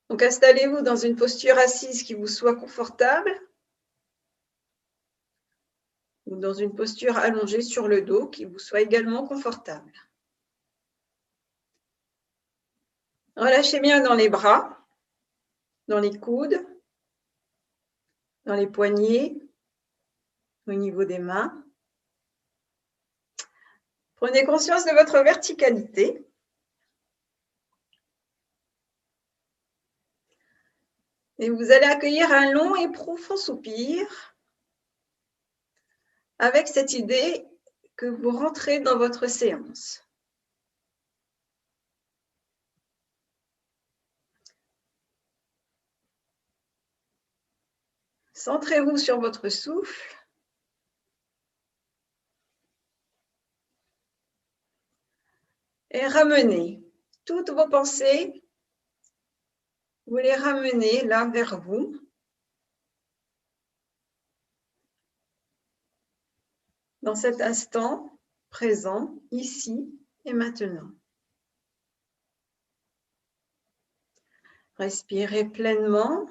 Donc, installez-vous dans une posture assise qui vous soit confortable ou dans une posture allongée sur le dos qui vous soit également confortable. Relâchez bien dans les bras, dans les coudes, dans les poignets, au niveau des mains. Prenez conscience de votre verticalité. Et vous allez accueillir un long et profond soupir avec cette idée que vous rentrez dans votre séance. Centrez-vous sur votre souffle. Et ramenez toutes vos pensées, vous les ramenez là vers vous. Dans cet instant présent, ici et maintenant. Respirez pleinement.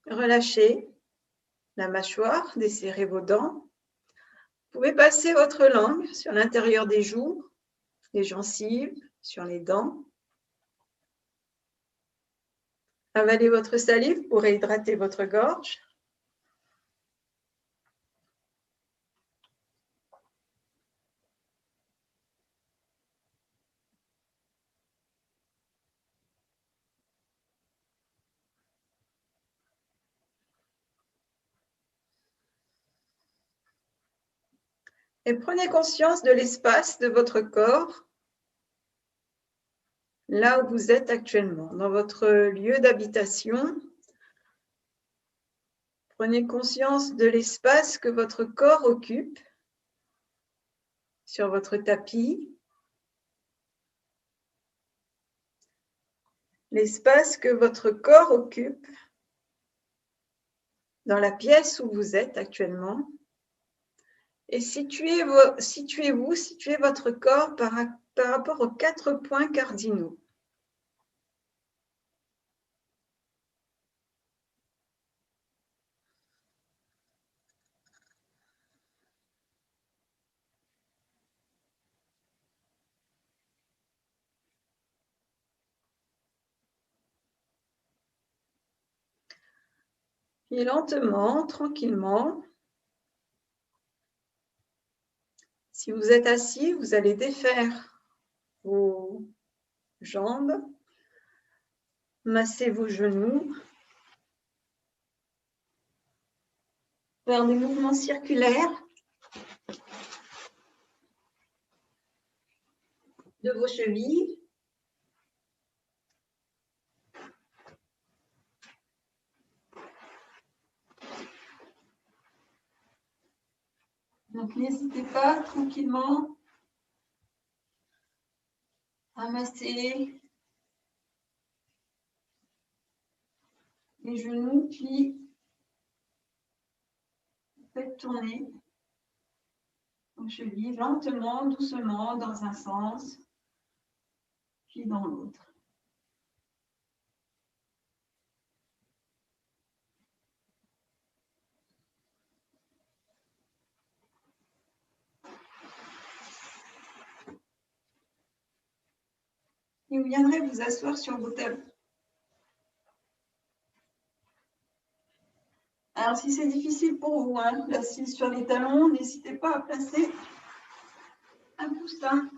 Relâchez la mâchoire, desserrez vos dents. Vous pouvez passer votre langue sur l'intérieur des joues, les gencives, sur les dents. Avalez votre salive pour réhydrater votre gorge. Et prenez conscience de l'espace de votre corps, là où vous êtes actuellement, dans votre lieu d'habitation. Prenez conscience de l'espace que votre corps occupe sur votre tapis, l'espace que votre corps occupe dans la pièce où vous êtes actuellement. Et situez votre corps par rapport aux 4 points cardinaux. Et lentement, tranquillement, si vous êtes assis, vous allez défaire vos jambes, masser vos genoux, faire des mouvements circulaires de vos chevilles. Donc, n'hésitez pas tranquillement à masser les genoux, puis faites tourner vos chevilles lentement, doucement, dans un sens, puis dans l'autre. Et vous viendrez vous asseoir sur vos tables. Alors, si c'est difficile pour vous, l'assise sur les talons, n'hésitez pas à placer un coussin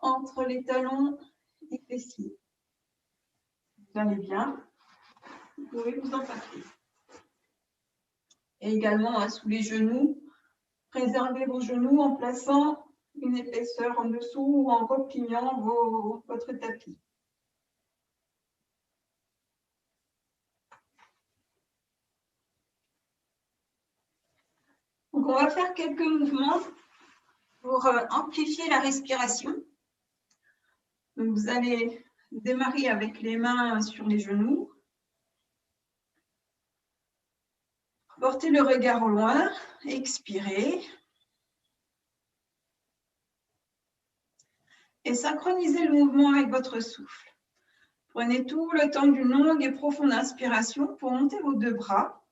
entre les talons et les fessiers. Vous allez bien, vous pouvez vous en passer. Et également, sous les genoux, préservez vos genoux en plaçant une épaisseur en dessous ou en repliant votre tapis. Donc, on va faire quelques mouvements pour amplifier la respiration. Donc, vous allez démarrer avec les mains sur les genoux. Portez le regard au loin, expirez. et synchronisez le mouvement avec votre souffle. Prenez tout le temps d'une longue et profonde inspiration pour monter vos deux bras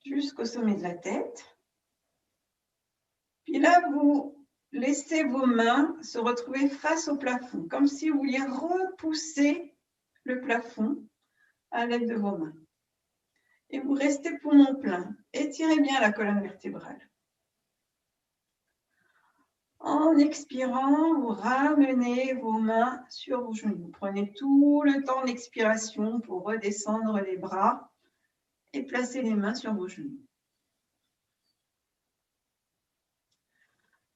jusqu'au sommet de la tête. Puis là, vous laissez vos mains se retrouver face au plafond, comme si vous vouliez repousser le plafond à l'aide de vos mains. Et vous restez poumon plein. Étirez bien la colonne vertébrale. En expirant, vous ramenez vos mains sur vos genoux. Prenez tout le temps d'expiration pour redescendre les bras et placer les mains sur vos genoux.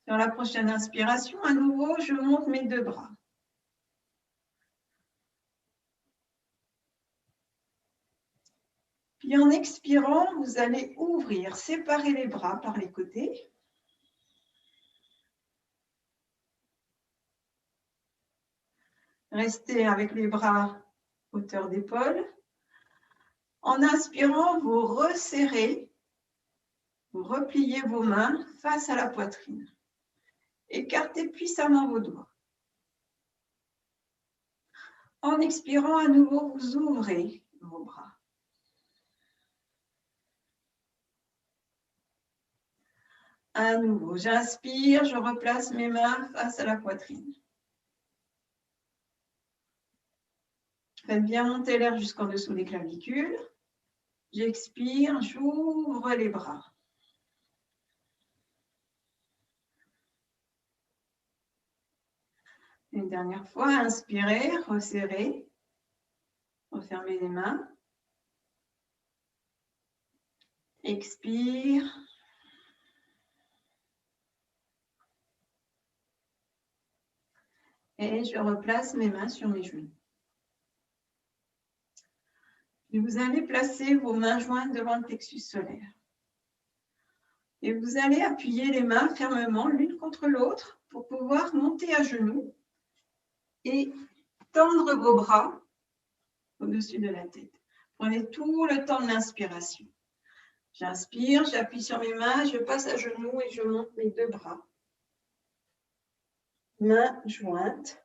Sur la prochaine inspiration, à nouveau, je monte mes deux bras. Puis en expirant, vous allez ouvrir, séparer les bras par les côtés. Restez avec les bras hauteur d'épaule. En inspirant, vous resserrez, vous repliez vos mains face à la poitrine. Écartez puissamment vos doigts. En expirant, à nouveau, vous ouvrez vos bras. À nouveau, j'inspire, je replace mes mains face à la poitrine. Faites bien monter l'air jusqu'en dessous des clavicules. J'expire, j'ouvre les bras. Une dernière fois, inspirez, resserrez, refermez les mains. Expire. Et je replace mes mains sur mes genoux. Et vous allez placer vos mains jointes devant le plexus solaire. Et vous allez appuyer les mains fermement l'une contre l'autre pour pouvoir monter à genoux et tendre vos bras au-dessus de la tête. Prenez tout le temps de l'inspiration. J'inspire, j'appuie sur mes mains, je passe à genoux et je monte mes deux bras. Mains jointes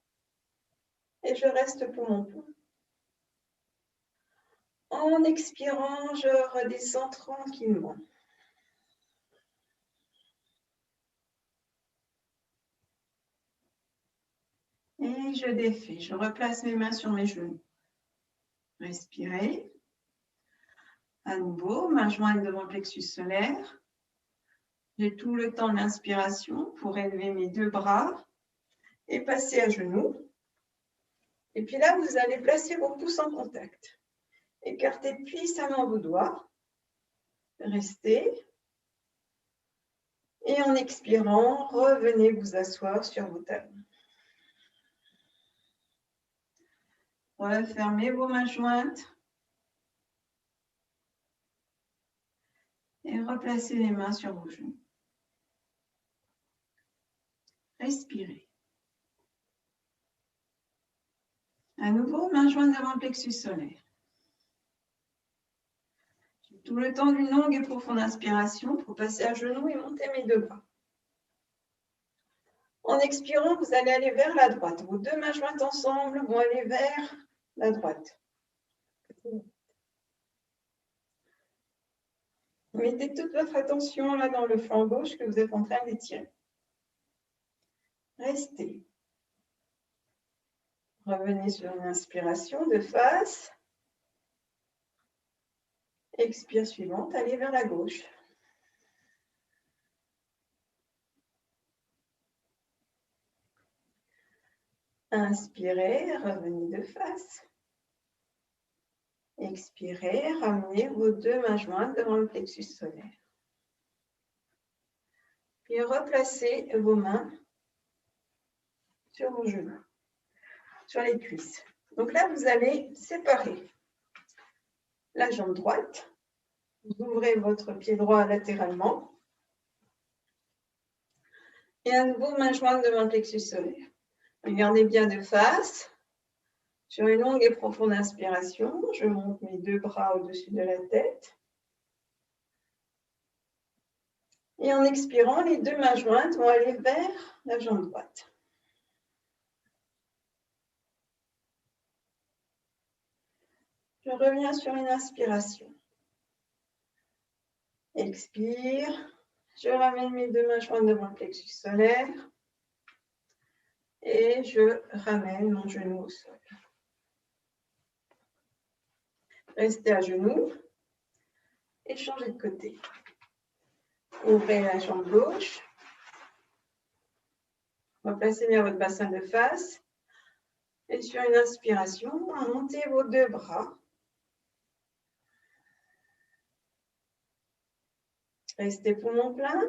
et je reste poumon plein. En expirant, je redescends tranquillement. Et je défais, je replace mes mains sur mes genoux. Respirez. À nouveau, mains jointes devant le plexus solaire. J'ai tout le temps de l'inspiration pour élever mes deux bras et passer à genoux. Et puis là, vous allez placer vos pouces en contact. Écartez puissamment vos doigts. Restez. Et en expirant, revenez vous asseoir sur vos talons. Refermez vos mains jointes. Et replacez les mains sur vos genoux. Respirez. À nouveau, mains jointes devant le plexus solaire. Tout le temps d'une longue et profonde inspiration pour passer à genoux et monter mes deux bras. En expirant, vous allez aller vers la droite. Vos deux mains jointes ensemble vont aller vers la droite. Mettez toute votre attention là dans le flanc gauche que vous êtes en train d'étirer. Restez. Revenez sur une inspiration de face. Expire suivante, allez vers la gauche. Inspirez, revenez de face. Expirez, ramenez vos deux mains jointes devant le plexus solaire. Puis replacez vos mains sur vos genoux, sur les cuisses. Donc là, vous allez séparer la jambe droite. Vous ouvrez votre pied droit latéralement. Et à nouveau, main jointe devant le plexus solaire. Regardez bien de face. Sur une longue et profonde inspiration, je monte mes deux bras au-dessus de la tête. Et en expirant, les deux mains jointes vont aller vers la jambe droite. Je reviens sur une inspiration. Expire. Je ramène mes deux mains jointes devant le plexus solaire. Et je ramène mon genou au sol. Restez à genoux. Et changez de côté. Ouvrez la jambe gauche. Replacez bien votre bassin de face. Et sur une inspiration, montez vos deux bras. Restez poumon plein.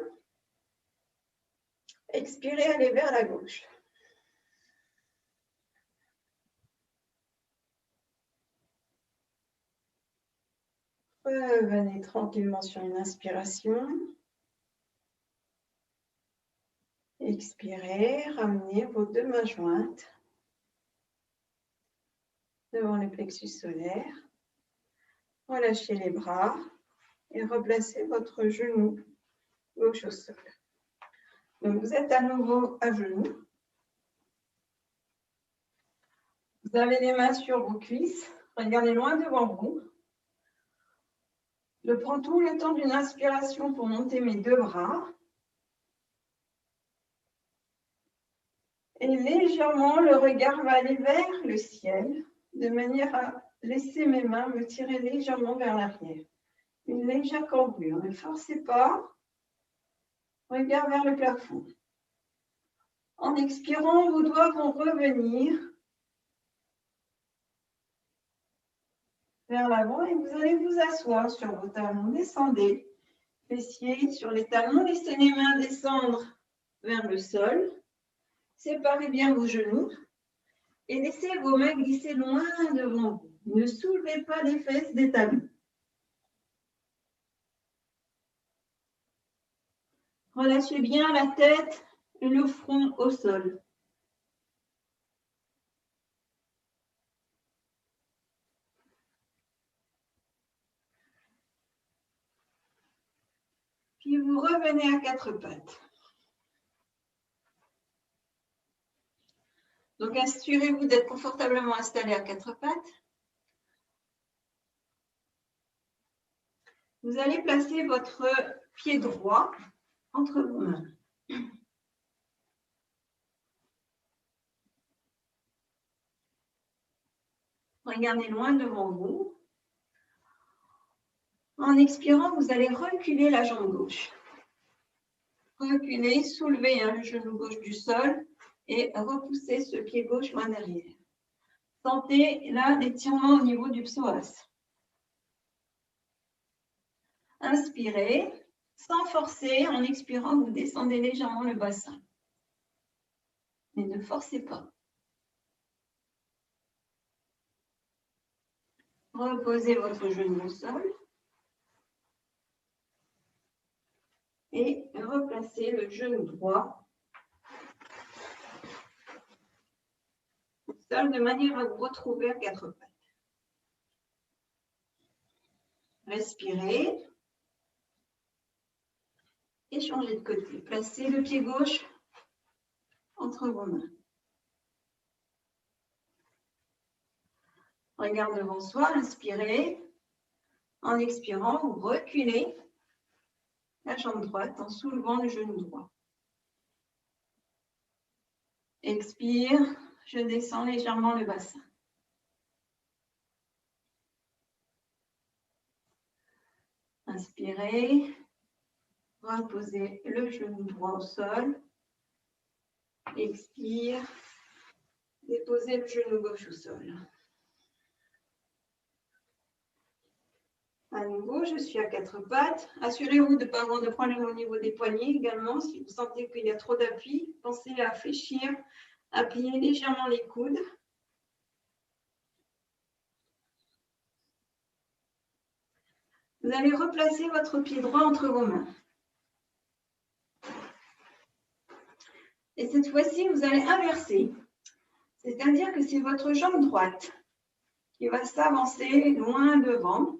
Expirez, allez vers la gauche. Revenez tranquillement sur une inspiration. Expirez, ramenez vos deux mains jointes devant le plexus solaire. Relâchez les bras et replacez votre genou gauche au sol. Donc vous êtes à nouveau à genoux. Vous avez les mains sur vos cuisses. Regardez loin devant vous. Je prends tout le temps d'une inspiration pour monter mes deux bras. Et légèrement, le regard va aller vers le ciel, de manière à laisser mes mains me tirer légèrement vers l'arrière. Une légère cambrure. Ne forcez pas. Regard vers le plafond. En expirant, vos doigts vont revenir vers l'avant et vous allez vous asseoir sur vos talons. Descendez. Fessiers sur les talons. Laissez les mains descendre vers le sol. Séparez bien vos genoux et laissez vos mains glisser loin devant vous. Ne soulevez pas les fesses des talons. Relâchez bien la tête et le front au sol. Puis vous revenez à quatre pattes. Donc, assurez-vous d'être confortablement installé à quatre pattes. Vous allez placer votre pied droit entre vos mains. Regardez loin devant vous. En expirant, vous allez reculer la jambe gauche. Reculez, soulevez le genou gauche du sol et repoussez ce pied gauche loin derrière. Sentez là l'étirement au niveau du psoas. Inspirez, sans forcer, en expirant, vous descendez légèrement le bassin. Mais ne forcez pas. Reposez votre genou au sol. Et replacez le genou droit au sol de manière à vous retrouver à quatre pattes. Respirez. Et changez de côté. Placez le pied gauche entre vos mains. Regard devant soi, inspirez. En expirant, vous reculez la jambe droite en soulevant le genou droit. Expire, je descends légèrement le bassin. Inspirez, reposez le genou droit au sol. Expire, déposez le genou gauche au sol. À nouveau, je suis à quatre pattes. Assurez-vous de ne pas avoir de problème au niveau des poignets également. Si vous sentez qu'il y a trop d'appui, pensez à fléchir, à plier légèrement les coudes. Vous allez replacer votre pied droit entre vos mains. Et cette fois-ci, vous allez inverser. C'est-à-dire que c'est votre jambe droite qui va s'avancer loin devant.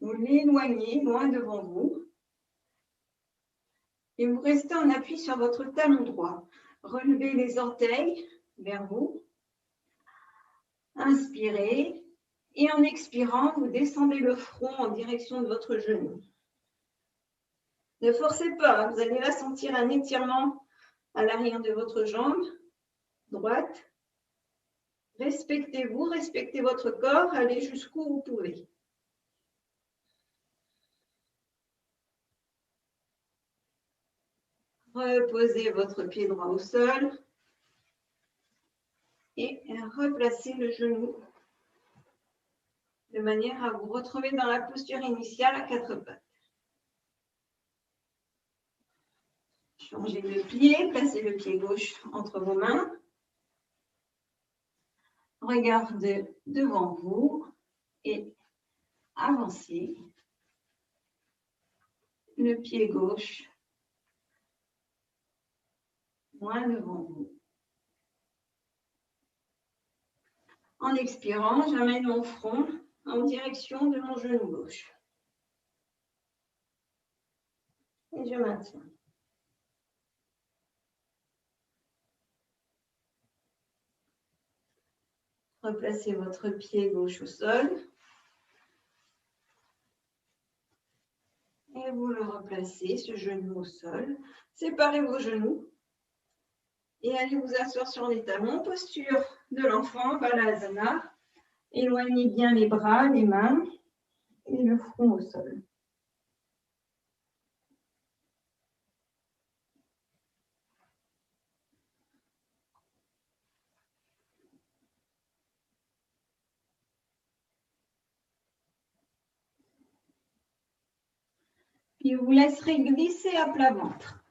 Vous l'éloignez loin devant vous. Et vous restez en appui sur votre talon droit. Relevez les orteils vers vous. Inspirez. Et en expirant, vous descendez le front en direction de votre genou. Ne forcez pas, vous allez là sentir un étirement à l'arrière de votre jambe droite. Respectez-vous, respectez votre corps, allez jusqu'où vous pouvez. Reposez votre pied droit au sol et replacez le genou de manière à vous retrouver dans la posture initiale à quatre pattes. Changez de pied, placez le pied gauche entre vos mains. Regardez devant vous et avancez. Le pied gauche loin devant vous. En expirant, j'amène mon front en direction de mon genou gauche. Et je maintiens. Replacez votre pied gauche au sol. Et vous le replacez, ce genou au sol. Séparez vos genoux. Et allez vous asseoir sur les talons. Posture de l'enfant, Balasana. Éloignez bien les bras, les mains et le front au sol. Puis vous laisserez glisser à plat ventre.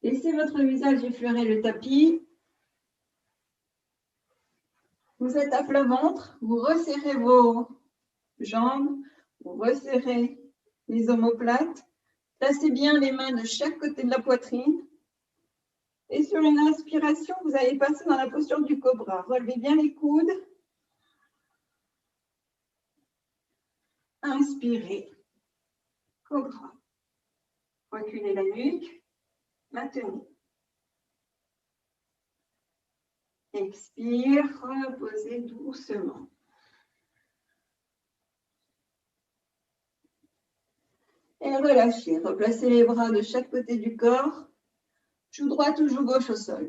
Laissez votre visage effleurer le tapis. Vous êtes à plat ventre, vous resserrez vos jambes, vous resserrez les omoplates. Placez bien les mains de chaque côté de la poitrine. Et sur une inspiration, vous allez passer dans la posture du cobra. Relevez bien les coudes. Inspirez. Cobra. Reculez la nuque. Maintenez. Expire. Reposez doucement. Et relâchez. Replacez les bras de chaque côté du corps. Joue droite ou joue gauche au sol.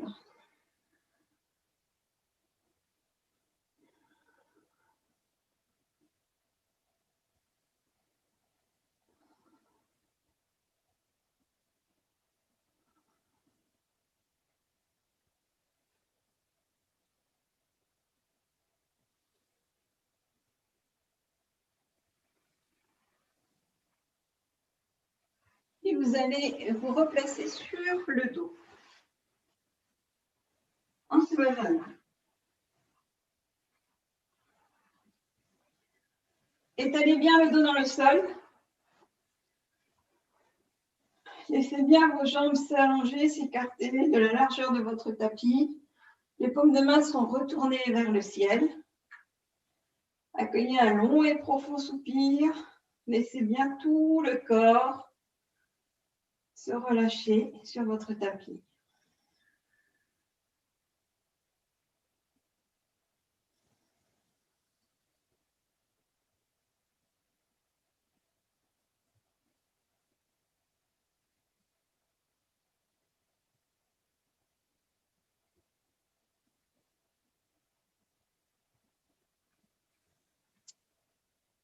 Et vous allez vous replacer sur le dos. En Savasana. Étalez bien le dos dans le sol. Laissez bien vos jambes s'allonger, s'écarter de la largeur de votre tapis. Les paumes de main sont retournées vers le ciel. Accueillez un long et profond soupir. Laissez bien tout le corps se relâcher sur votre tapis.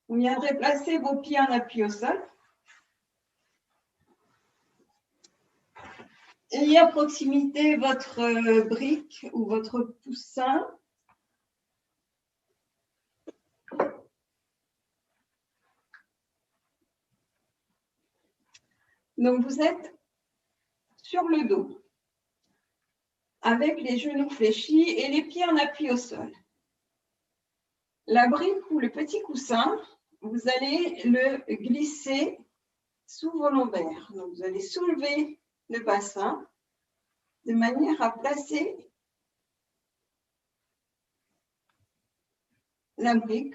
Vous viendrez placer vos pieds en appui au sol. Ayez à proximité votre brique ou votre coussin. Donc, vous êtes sur le dos, avec les genoux fléchis et les pieds en appui au sol. La brique ou le petit coussin, vous allez le glisser sous vos lombaires. Donc, vous allez soulever le bassin de manière à placer la brique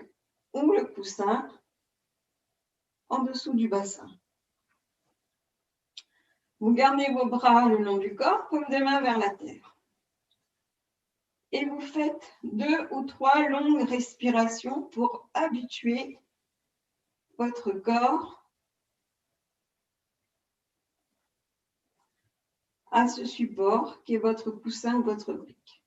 ou le coussin en dessous du bassin. Vous gardez vos bras le long du corps, paume de main vers la terre. Et vous faites 2 ou 3 longues respirations pour habituer votre corps à ce support qui est votre coussin ou votre brique.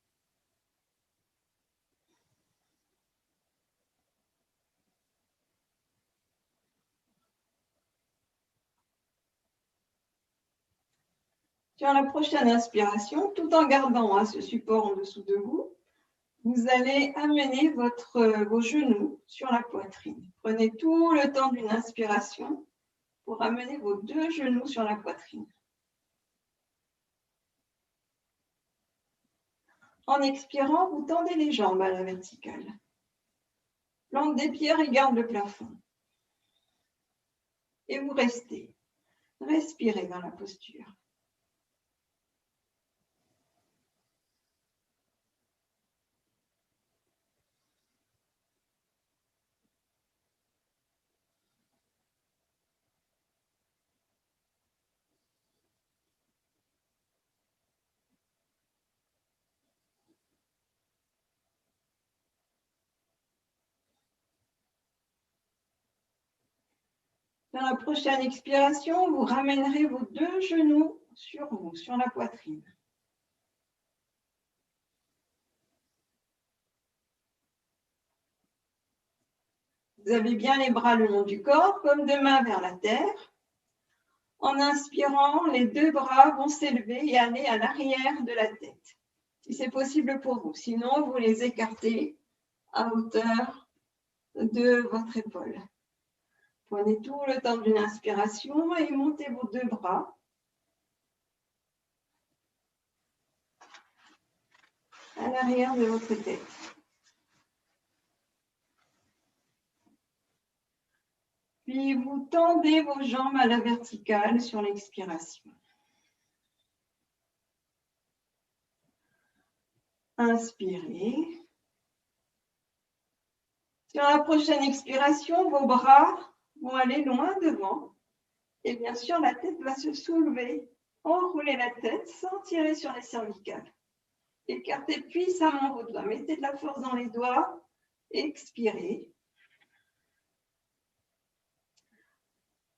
Sur la prochaine inspiration, tout en gardant ce support en dessous de vous, vous allez amener vos genoux sur la poitrine. Prenez tout le temps d'une inspiration pour amener vos 2 genoux sur la poitrine. En expirant, vous tendez les jambes à la verticale. Plante des pieds regarde le plafond. Et vous restez. Respirez dans la posture. Dans la prochaine expiration, vous ramènerez vos 2 genoux sur vous, sur la poitrine. Vous avez bien les bras le long du corps, paume de main vers la terre. En inspirant, les 2 bras vont s'élever et aller à l'arrière de la tête, si c'est possible pour vous. Sinon, vous les écartez à hauteur de votre épaule. Prenez tout le temps d'une inspiration et montez vos 2 bras. À l'arrière de votre tête. Puis vous tendez vos jambes à la verticale sur l'expiration. Inspirez. Sur la prochaine expiration, vos bras vont aller loin devant. Et bien sûr, la tête va se soulever. Enroulez la tête sans tirer sur les cervicales. Écartez puissamment vos doigts. Mettez de la force dans les doigts. Expirez.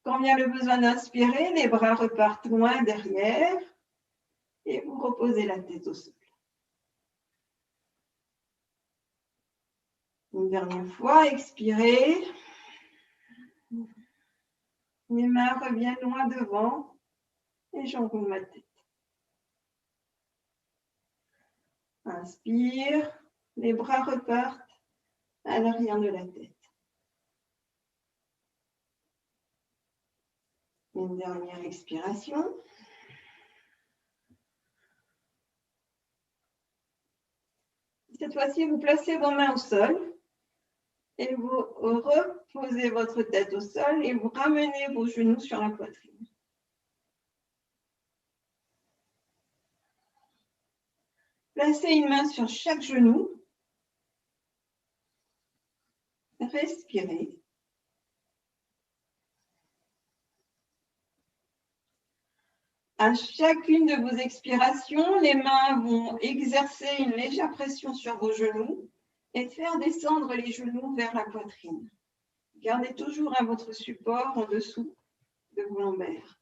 Quand vient le besoin d'inspirer, les bras repartent loin derrière. Et vous reposez la tête au sol. Une dernière fois, expirez. Les mains reviennent loin devant et j'enroule ma tête. Inspire, les bras repartent à l'arrière de la tête. Une dernière expiration. Cette fois-ci, vous placez vos mains au sol et vous reposez votre tête au sol et vous ramenez vos genoux sur la poitrine. Placez une main sur chaque genou. Respirez. À chacune de vos expirations, les mains vont exercer une légère pression sur vos genoux et faire descendre les genoux vers la poitrine. Gardez toujours votre support en dessous de vos lombaires.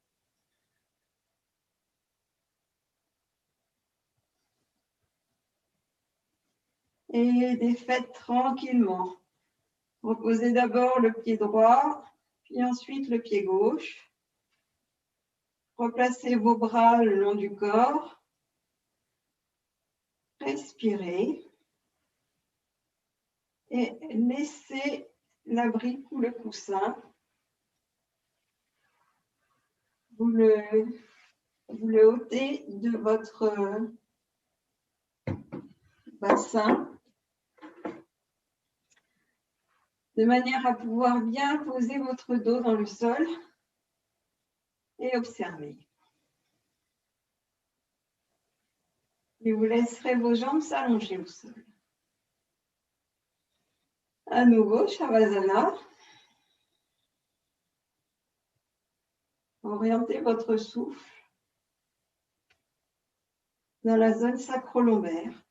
Et défaites tranquillement. Reposez d'abord le pied droit, puis ensuite le pied gauche. Replacez vos bras le long du corps. Respirez. Et laissez la brique ou le coussin. Vous le ôtez de votre bassin de manière à pouvoir bien poser votre dos dans le sol et observer. Et vous laisserez vos jambes s'allonger au sol. À nouveau, Shavasana. Orientez votre souffle dans la zone sacro-lombaire.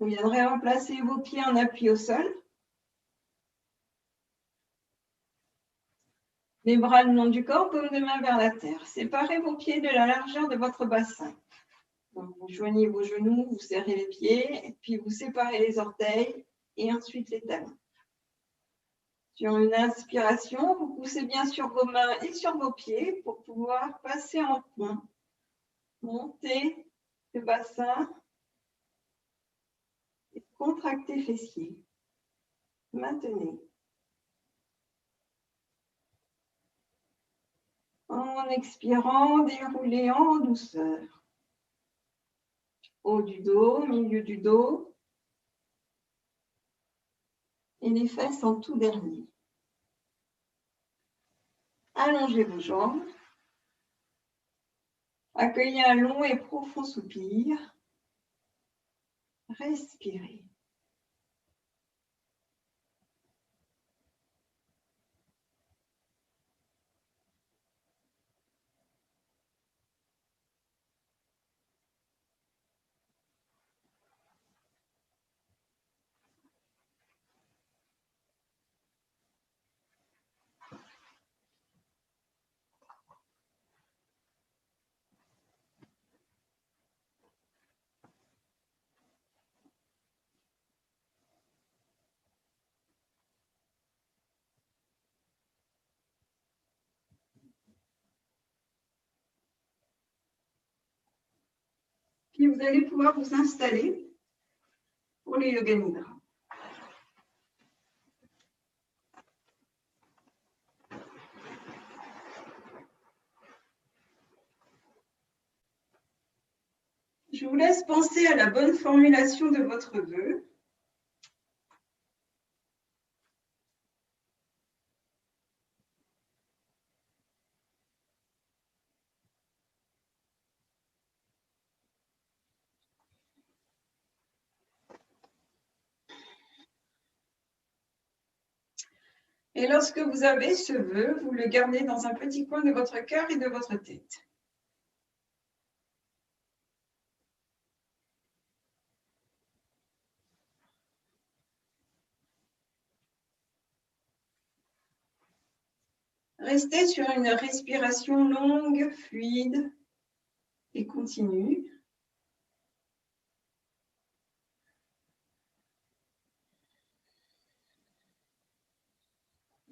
Vous viendrez remplacer vos pieds en appui au sol. Les bras le long du corps, paume de main vers la terre. Séparez vos pieds de la largeur de votre bassin. Donc, vous joignez vos genoux, vous serrez les pieds, et puis vous séparez les orteils et ensuite les talons. Sur une inspiration, vous poussez bien sur vos mains et sur vos pieds pour pouvoir passer en point. Montez le bassin et contractez fessiers. Maintenez. En expirant, déroulez en douceur. Haut du dos, milieu du dos. Et les fesses en tout dernier. Allongez vos jambes. Accueillez un long et profond soupir. Respirez. Puis vous allez pouvoir vous installer pour les yoga nidra. Je vous laisse penser à la bonne formulation de votre vœu. Et lorsque vous avez ce vœu, vous le gardez dans un petit coin de votre cœur et de votre tête. Restez sur une respiration longue, fluide et continue.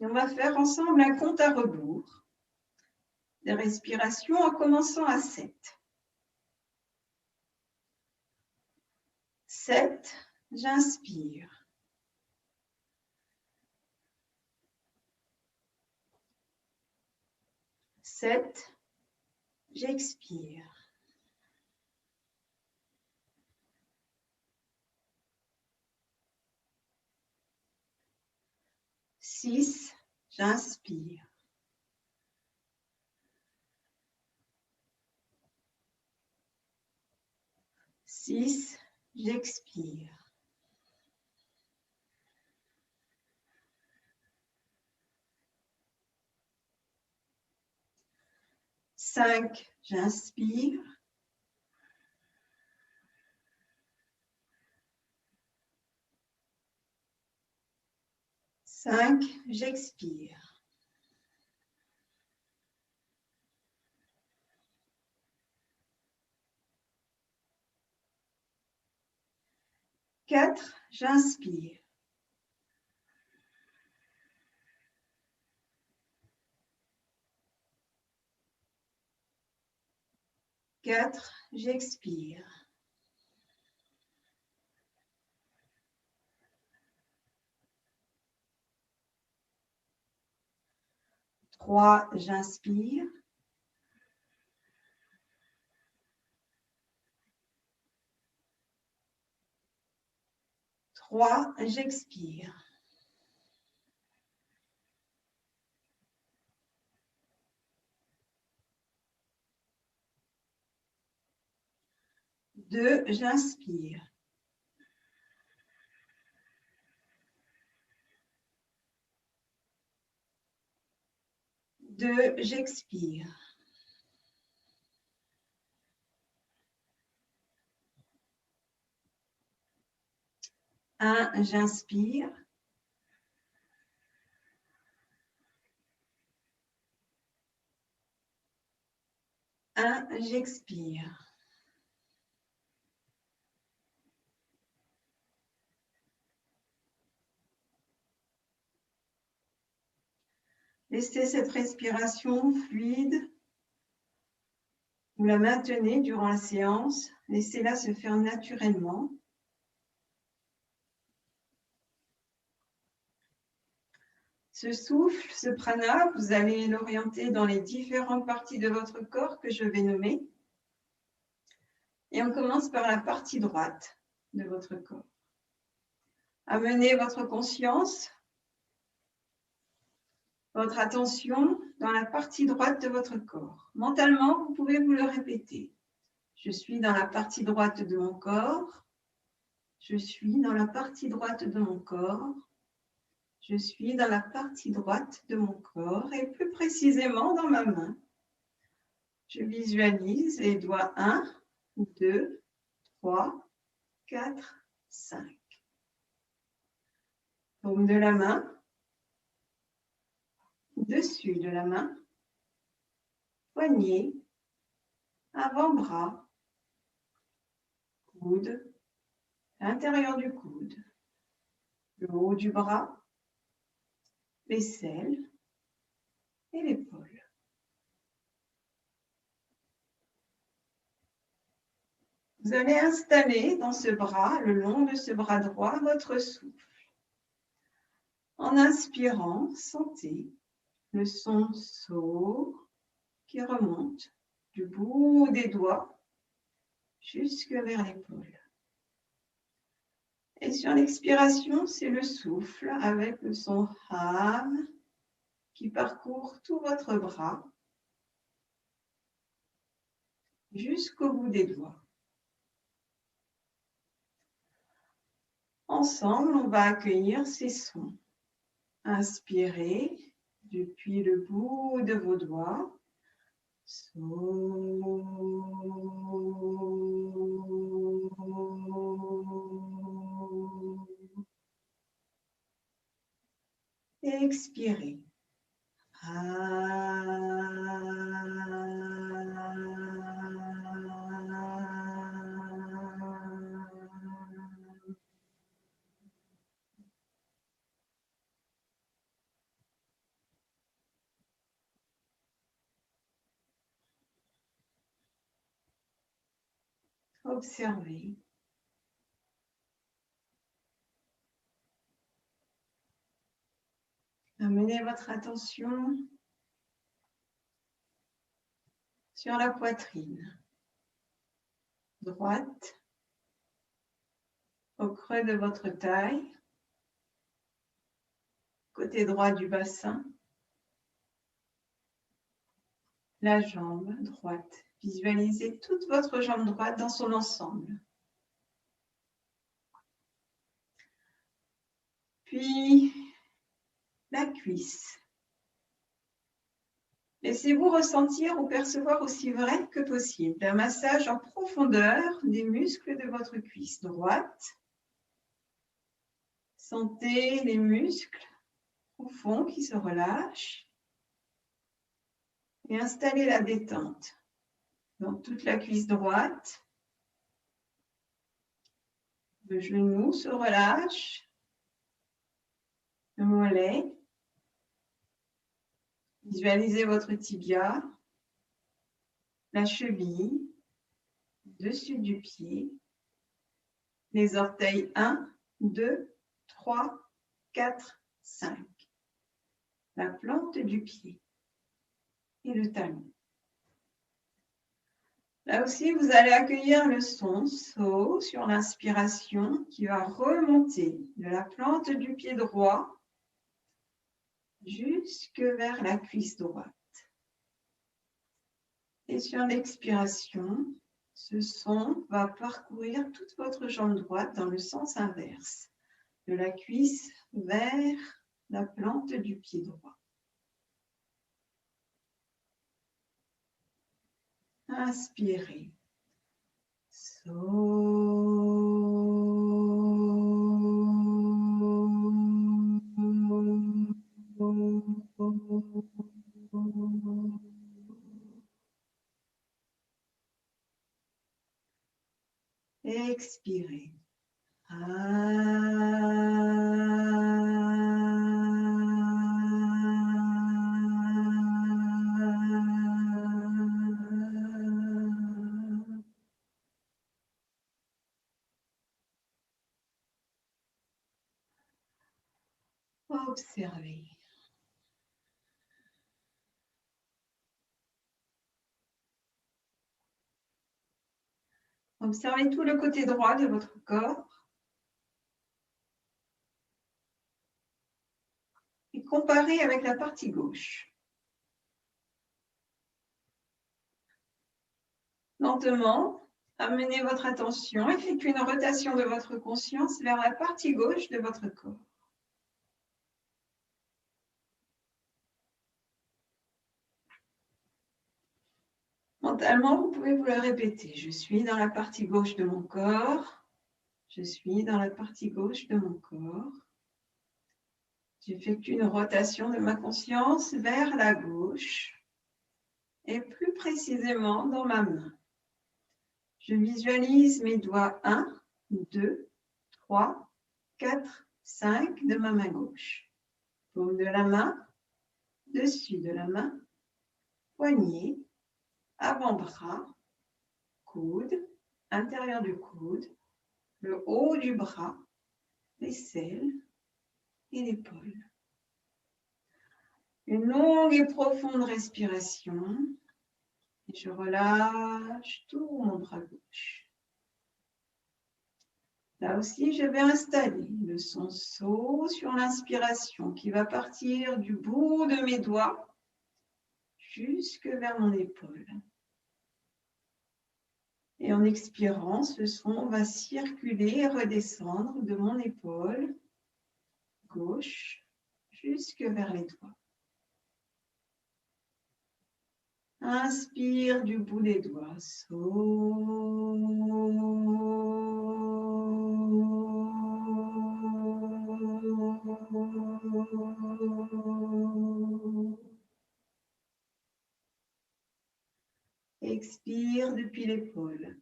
Et on va faire ensemble un compte à rebours de respiration en commençant à 7. 7, j'inspire. 7, j'expire. 6, j'inspire. 6, j'expire. 5, j'inspire. 5, j'expire. 4, j'inspire. 4, j'expire. 3, j'inspire. 3, j'expire. 2, j'inspire. 2, j'expire. 1, j'inspire. 1, j'expire. Laissez cette respiration fluide. Vous la maintenez durant la séance. Laissez-la se faire naturellement. Ce souffle, ce prana, vous allez l'orienter dans les différentes parties de votre corps que je vais nommer. Et on commence par la partie droite de votre corps. Amenez votre conscience, votre attention dans la partie droite de votre corps. Mentalement, vous pouvez vous le répéter. Je suis dans la partie droite de mon corps. Je suis dans la partie droite de mon corps. Je suis dans la partie droite de mon corps et plus précisément dans ma main. Je visualise les doigts 1, 2, 3, 4, 5. Paume de la main, dessus de la main, poignet, avant-bras, coude, l'intérieur du coude, le haut du bras, l'aisselle et l'épaule. Vous allez installer dans ce bras, le long de ce bras droit, votre souffle. En inspirant, sentez le son sourd qui remonte du bout des doigts jusque vers l'épaule. Et sur l'expiration, c'est le souffle avec le son ham qui parcourt tout votre bras jusqu'au bout des doigts. Ensemble, on va accueillir ces sons. Inspirez depuis le bout de vos doigts. Et expirez. Observez. Amenez votre attention sur la poitrine droite, au creux de votre taille, côté droit du bassin, la jambe droite. Visualisez toute votre jambe droite dans son ensemble. Puis, la cuisse. Laissez-vous ressentir ou percevoir aussi vrai que possible un massage en profondeur des muscles de votre cuisse droite. Sentez les muscles profonds qui se relâchent et installez la détente dans toute la cuisse droite. Le genou se relâche, le mollet. Visualisez votre tibia, la cheville, dessus du pied, les orteils 1, 2, 3, 4, 5, la plante du pied et le talon. Là aussi, vous allez accueillir le son So sur l'inspiration qui va remonter de la plante du pied droit jusque vers la cuisse droite. Et sur l'expiration, ce son va parcourir toute votre jambe droite dans le sens inverse, de la cuisse vers la plante du pied droit. Inspirez. Expirez. Observez. Observez tout le côté droit de votre corps et comparez avec la partie gauche. Lentement, amenez votre attention, effectuez une rotation de votre conscience vers la partie gauche de votre corps. Mentalement, vous pouvez vous le répéter. Je suis dans la partie gauche de mon corps. Je suis dans la partie gauche de mon corps. J'effectue une rotation de ma conscience vers la gauche et plus précisément dans ma main. Je visualise mes doigts 1, 2, 3, 4, 5 de ma main gauche. Paume de la main, dessus de la main, poignet, avant-bras, coude, intérieur du coude, le haut du bras, l'aisselle et l'épaule. Une longue et profonde respiration. Et je relâche tout mon bras gauche. Là aussi, je vais installer le son So sur l'inspiration qui va partir du bout de mes doigts jusque vers mon épaule. Et en expirant, ce son va circuler et redescendre de mon épaule gauche jusque vers les doigts. Inspire du bout des doigts. So. Expire depuis l'épaule.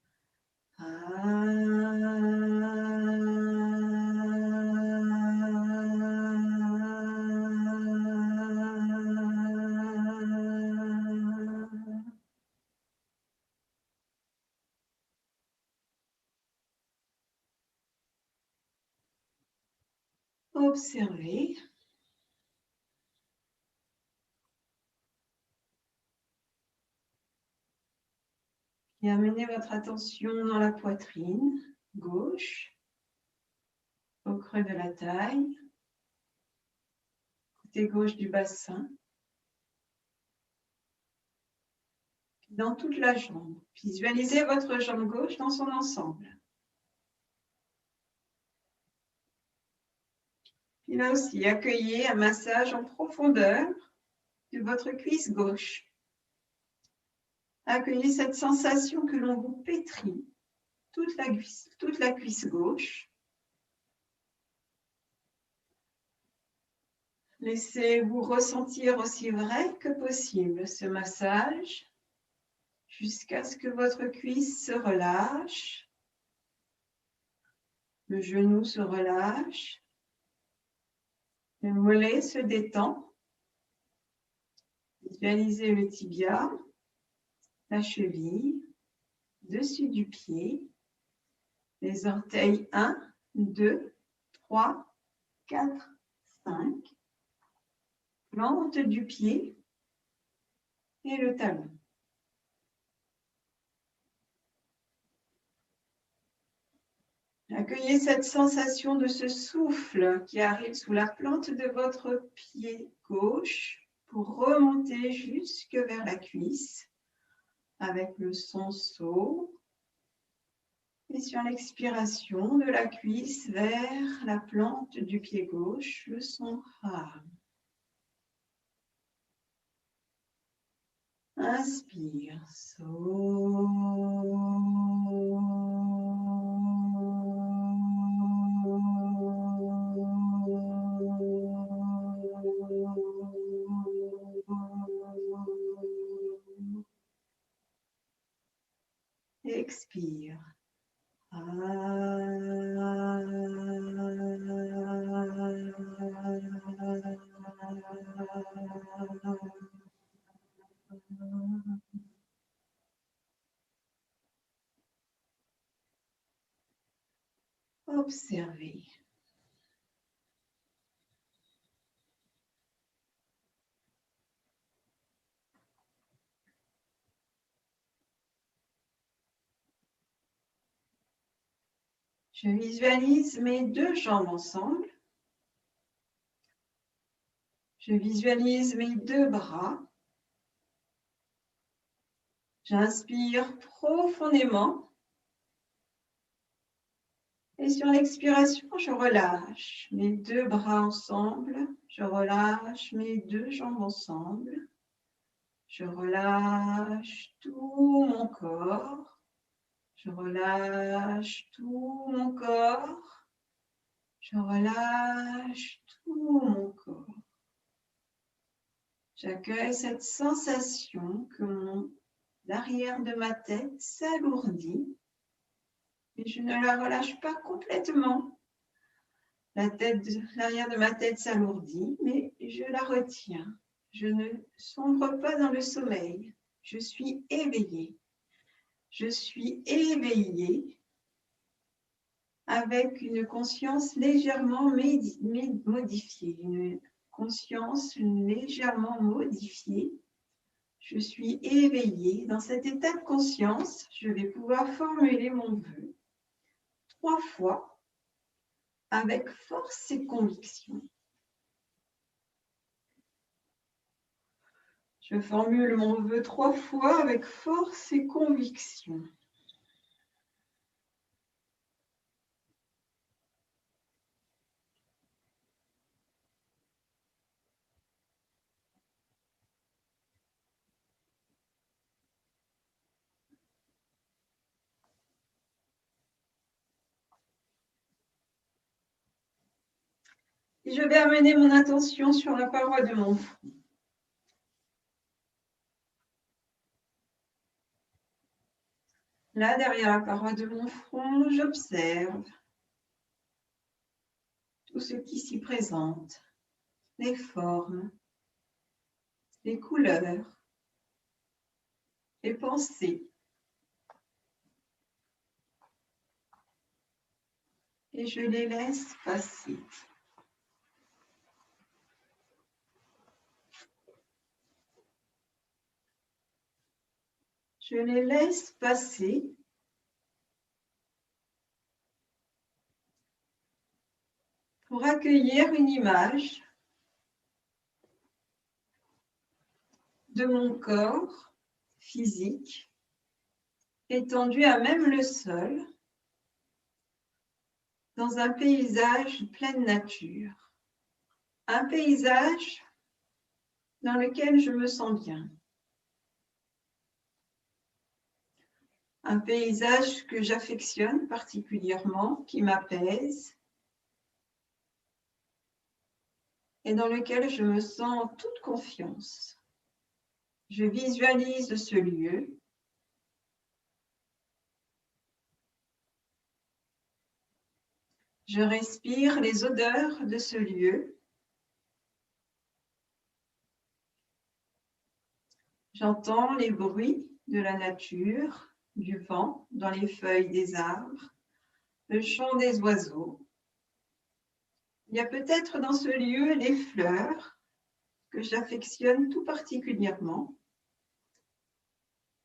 Observez. Et amenez votre attention dans la poitrine gauche, au creux de la taille, côté gauche du bassin, dans toute la jambe. Visualisez votre jambe gauche dans son ensemble. Puis là aussi, accueillez un massage en profondeur de votre cuisse gauche. Accueillez cette sensation que l'on vous pétrit toute la cuisse gauche. Laissez-vous ressentir aussi vrai que possible ce massage jusqu'à ce que votre cuisse se relâche, le genou se relâche, le mollet se détend. Visualisez le tibia, la cheville, dessus du pied, les orteils 1, 2, 3, 4, 5, plante du pied et le talon. Accueillez cette sensation de ce souffle qui arrive sous la plante de votre pied gauche pour remonter jusque vers la cuisse avec le son So. Et sur l'expiration de la cuisse vers la plante du pied gauche, le son Ha. Inspire. So. Expire. Observez. Je visualise mes deux jambes ensemble. Je visualise mes deux bras. J'inspire profondément. Et sur l'expiration, je relâche mes deux bras ensemble. Je relâche mes deux jambes ensemble. Je relâche tout mon corps. Je relâche tout mon corps. Je relâche tout mon corps. J'accueille cette sensation que l'arrière de ma tête s'alourdit et je ne la relâche pas complètement. L'arrière de ma tête s'alourdit, mais je la retiens. Je ne sombre pas dans le sommeil. Je suis éveillée. Je suis éveillée avec une conscience légèrement modifiée, une conscience légèrement modifiée. Je suis éveillée. Dans cet état de conscience, je vais pouvoir formuler mon vœu 3 fois avec force et conviction. Je formule mon vœu 3 fois avec force et conviction. Et je vais amener mon attention sur la paroi de mon front. Là, derrière la paroi de mon front, j'observe tout ce qui s'y présente, les formes, les couleurs, les pensées. Et je les laisse passer. Je les laisse passer. Pour accueillir une image de mon corps physique étendu à même le sol dans un paysage pleine nature. Un paysage dans lequel je me sens bien. Un paysage que j'affectionne particulièrement, qui m'apaise et dans lequel je me sens en toute confiance. Je visualise ce lieu. Je respire les odeurs de ce lieu. J'entends les bruits de la nature, du vent dans les feuilles des arbres, le chant des oiseaux. Il y a peut-être dans ce lieu les fleurs que j'affectionne tout particulièrement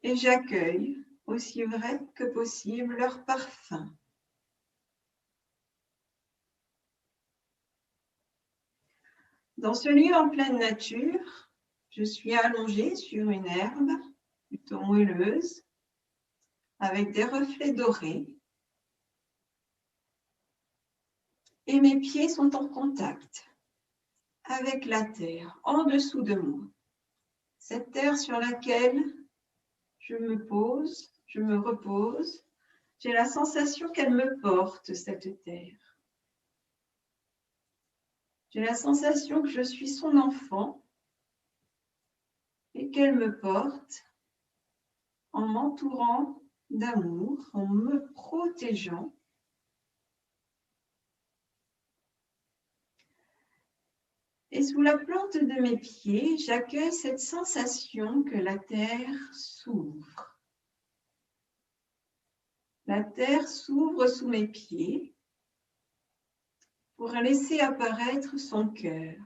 et j'accueille aussi vrai que possible leur parfum. Dans ce lieu en pleine nature, je suis allongée sur une herbe plutôt moelleuse avec des reflets dorés et mes pieds sont en contact avec la terre en dessous de moi. Cette terre sur laquelle je me pose, je me repose, j'ai la sensation qu'elle me porte, cette terre. J'ai la sensation que je suis son enfant et qu'elle me porte en m'entourant d'amour, en me protégeant. Et sous la plante de mes pieds, j'accueille cette sensation que la terre s'ouvre. La terre s'ouvre sous mes pieds pour laisser apparaître son cœur.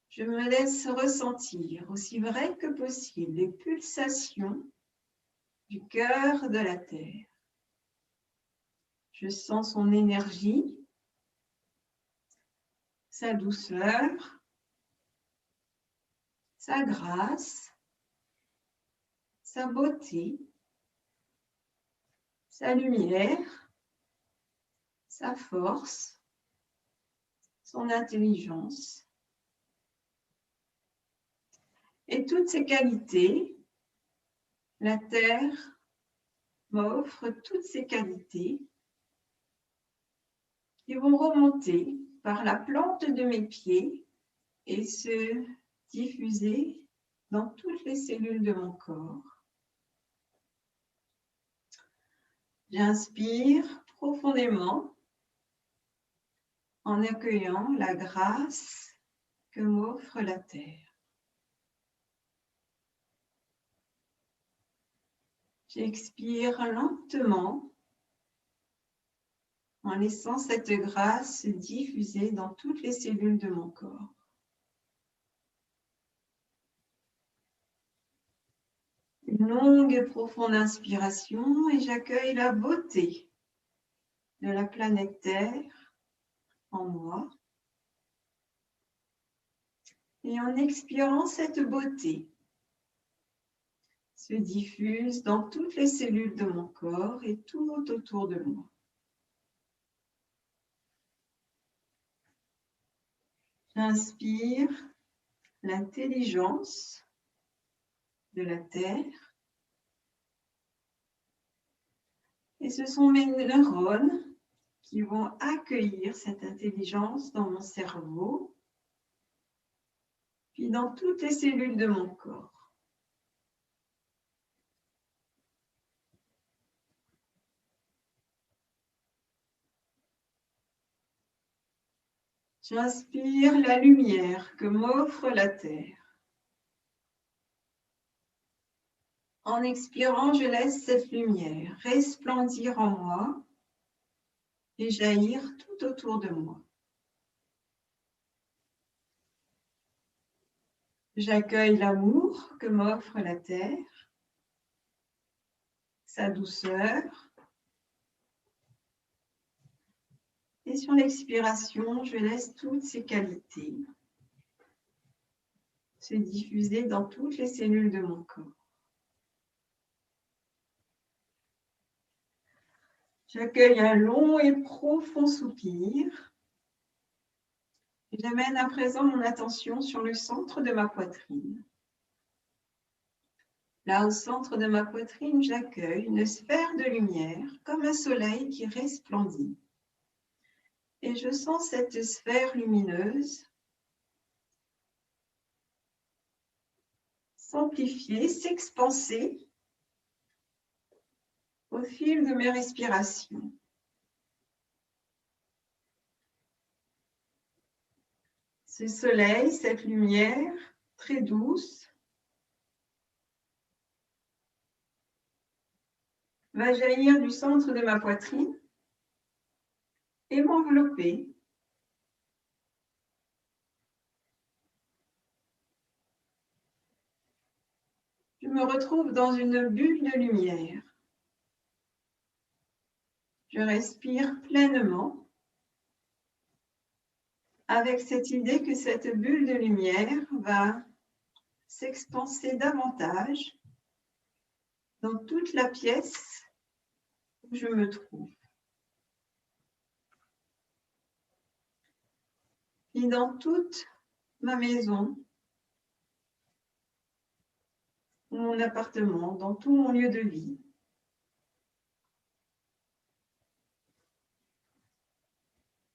Je me laisse ressentir aussi vrai que possible les pulsations du cœur de la terre. Je sens son énergie, sa douceur, sa grâce, sa beauté, sa lumière, sa force, son intelligence. Et toutes ces qualités, la terre m'offre toutes ces qualités qui vont remonter par la plante de mes pieds et se diffuser dans toutes les cellules de mon corps. J'inspire profondément en accueillant la grâce que m'offre la terre. J'expire lentement en laissant cette grâce se diffuser dans toutes les cellules de mon corps. Une longue et profonde inspiration et j'accueille la beauté de la planète Terre en moi. Et en expirant, cette beauté se diffuse dans toutes les cellules de mon corps et tout autour de moi. J'inspire l'intelligence de la Terre. Et ce sont mes neurones qui vont accueillir cette intelligence dans mon cerveau, puis dans toutes les cellules de mon corps. J'inspire la lumière que m'offre la Terre. En expirant, je laisse cette lumière resplendir en moi et jaillir tout autour de moi. J'accueille l'amour que m'offre la Terre, sa douceur. Et sur l'expiration, je laisse toutes ces qualités se diffuser dans toutes les cellules de mon corps. J'accueille un long et profond soupir. Et j'amène à présent mon attention sur le centre de ma poitrine. Là, au centre de ma poitrine, j'accueille une sphère de lumière, comme un soleil qui resplendit. Et je sens cette sphère lumineuse s'amplifier, s'expanser au fil de mes respirations. Ce soleil, cette lumière très douce, va jaillir du centre de ma poitrine et m'envelopper. Je me retrouve dans une bulle de lumière. Je respire pleinement. avec cette idée que cette bulle de lumière va s'expanser davantage dans toute la pièce où je me trouve. Et dans toute ma maison, mon appartement, dans tout mon lieu de vie.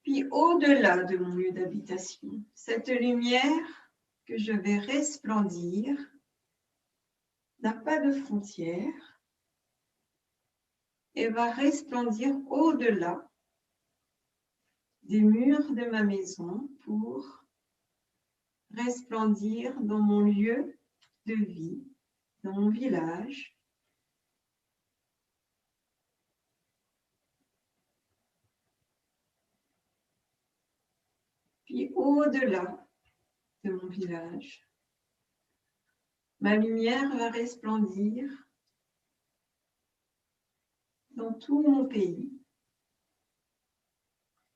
Puis au-delà de mon lieu d'habitation, cette lumière que je vais resplendir n'a pas de frontières et va resplendir au-delà des murs de ma maison pour resplendir dans mon lieu de vie, dans mon village. Puis au-delà de mon village, ma lumière va resplendir dans tout mon pays,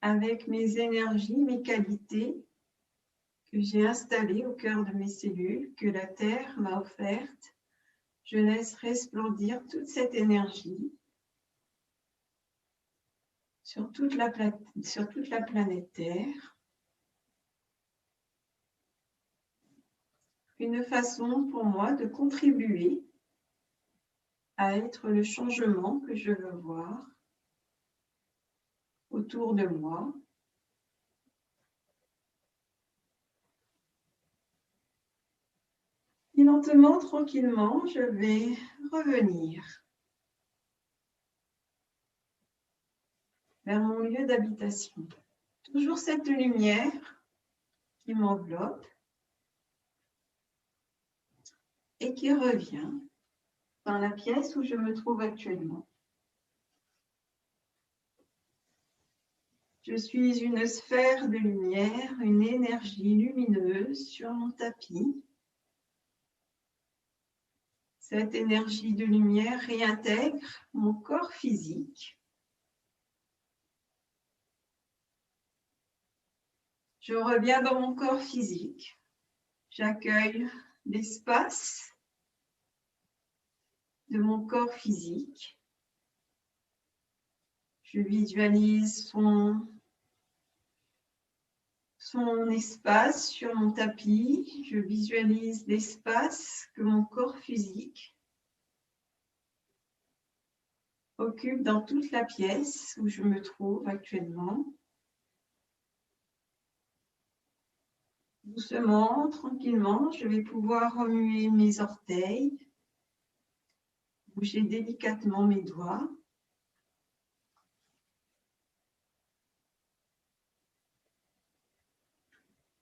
avec mes énergies, mes qualités que j'ai installées au cœur de mes cellules, que la Terre m'a offertes. Je laisse resplendir toute cette énergie sur toute la planète Terre. Une façon pour moi de contribuer à être le changement que je veux voir autour de moi. Et lentement, tranquillement, je vais revenir vers mon lieu d'habitation. Toujours cette lumière qui m'enveloppe et qui revient dans la pièce où je me trouve actuellement. Je suis une sphère de lumière, une énergie lumineuse sur mon tapis. Cette énergie de lumière réintègre mon corps physique. Je reviens dans mon corps physique. J'accueille l'espace de mon corps physique. Je visualise son espace sur mon tapis. Je visualise l'espace que mon corps physique occupe dans toute la pièce où je me trouve actuellement. Doucement, tranquillement, je vais pouvoir remuer mes orteils, bouger délicatement mes doigts.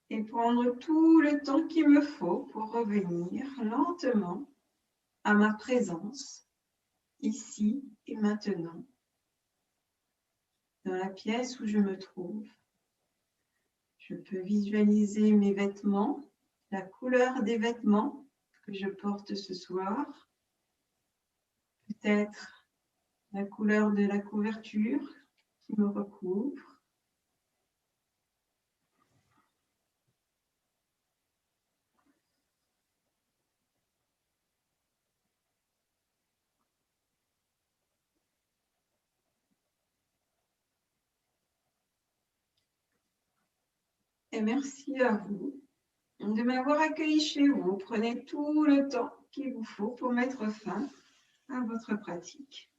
Et prendre tout le temps qu'il me faut pour revenir lentement à ma présence, ici et maintenant, dans la pièce où je me trouve. Je peux visualiser mes vêtements, la couleur des vêtements que je porte ce soir, peut-être la couleur de la couverture qui me recouvre. Et merci à vous de m'avoir accueilli chez vous. Prenez tout le temps qu'il vous faut pour mettre fin à votre pratique.